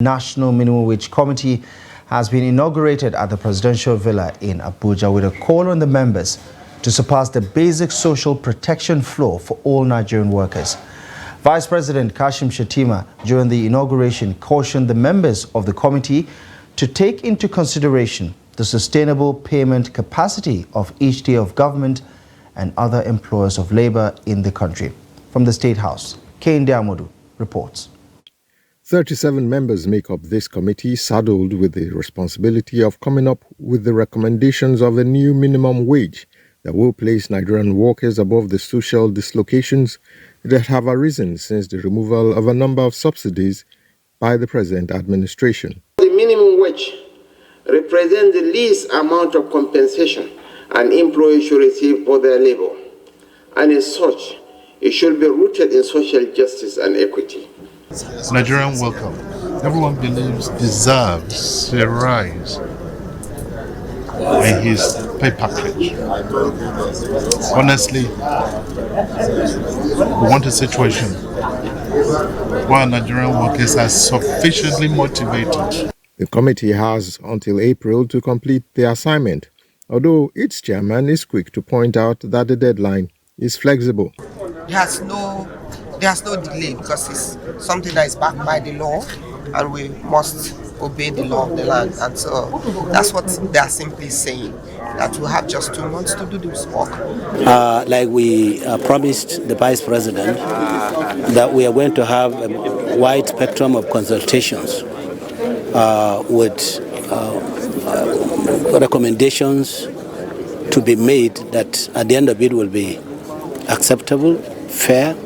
National Minimum Wage Committee has been inaugurated at the Presidential Villa in Abuja with a call on the members to surpass the basic social protection floor for all Nigerian workers. Vice President Kashim Shettima, during the inauguration, cautioned the members of the committee to take into consideration the sustainable payment capacity of each tier of government and other employers of labor in the country. From the State House, Kehinde Amodu reports. 37 members make up this committee, saddled with the responsibility of coming up with the recommendations of a new minimum wage that will place Nigerian workers above the social dislocations that have arisen since the removal of a number of subsidies by the present administration. The minimum wage represents the least amount of compensation an employee should receive for their labor, and as such, it should be rooted in social justice and equity. Nigerian welcome. Everyone believes deserves a rise in his pay package. Honestly, we want a situation where Nigerian workers are sufficiently motivated. The committee has until April to complete the assignment, although its chairman is quick to point out that the deadline is flexible. There's no delay because it's something that is backed by the law, and we must obey the law of the land. And so that's what they are simply saying, that we have just 2 months to do this work. Like we promised the Vice President, that we are going to have a wide spectrum of consultations with recommendations to be made that at the end of it will be acceptable, fair,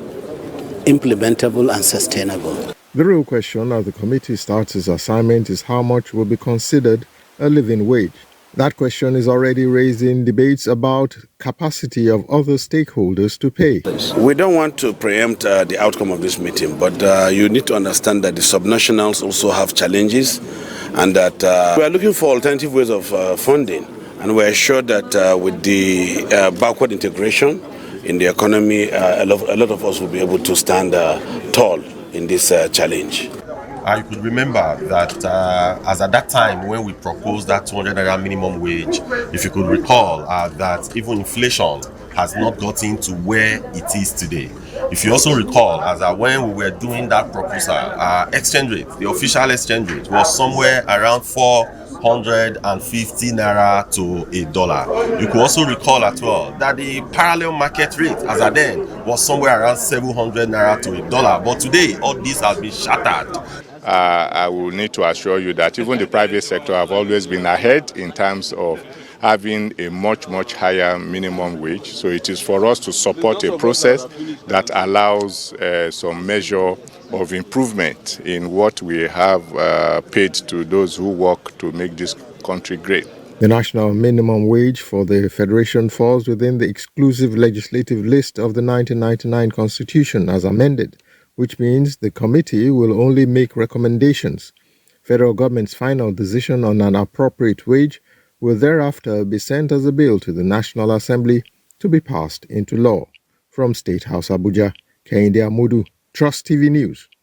implementable and sustainable. The real question as the committee starts its assignment is how much will be considered a living wage. That question is already raising debates about capacity of other stakeholders to pay. We don't want to preempt the outcome of this meeting, but you need to understand that the subnationals also have challenges, and that we are looking for alternative ways of funding, and we're sure that with the backward integration in the economy, a lot of us will be able to stand tall in this challenge. I could remember that as at that time when we proposed that 200 naira minimum wage, if you could recall that even inflation has not gotten to where it is today. If you also recall, as when we were doing that proposal, exchange rate, the official exchange rate was somewhere around 450 naira to $1. You could also recall as well that the parallel market rate as at then was somewhere around 700 naira to $1. But today, all this has been shattered. I will need to assure you that even the private sector have always been ahead in terms of having a much higher minimum wage. So it is for us to support a process that allows some measure of improvement in what we have paid to those who work to make this country great. The national minimum wage for the Federation falls within the exclusive legislative list of the 1999 Constitution as amended, which means the committee will only make recommendations. Federal government's final decision on an appropriate wage will thereafter be sent as a bill to the National Assembly to be passed into law. From State House Abuja, Kehinde Amodu, Trust TV News.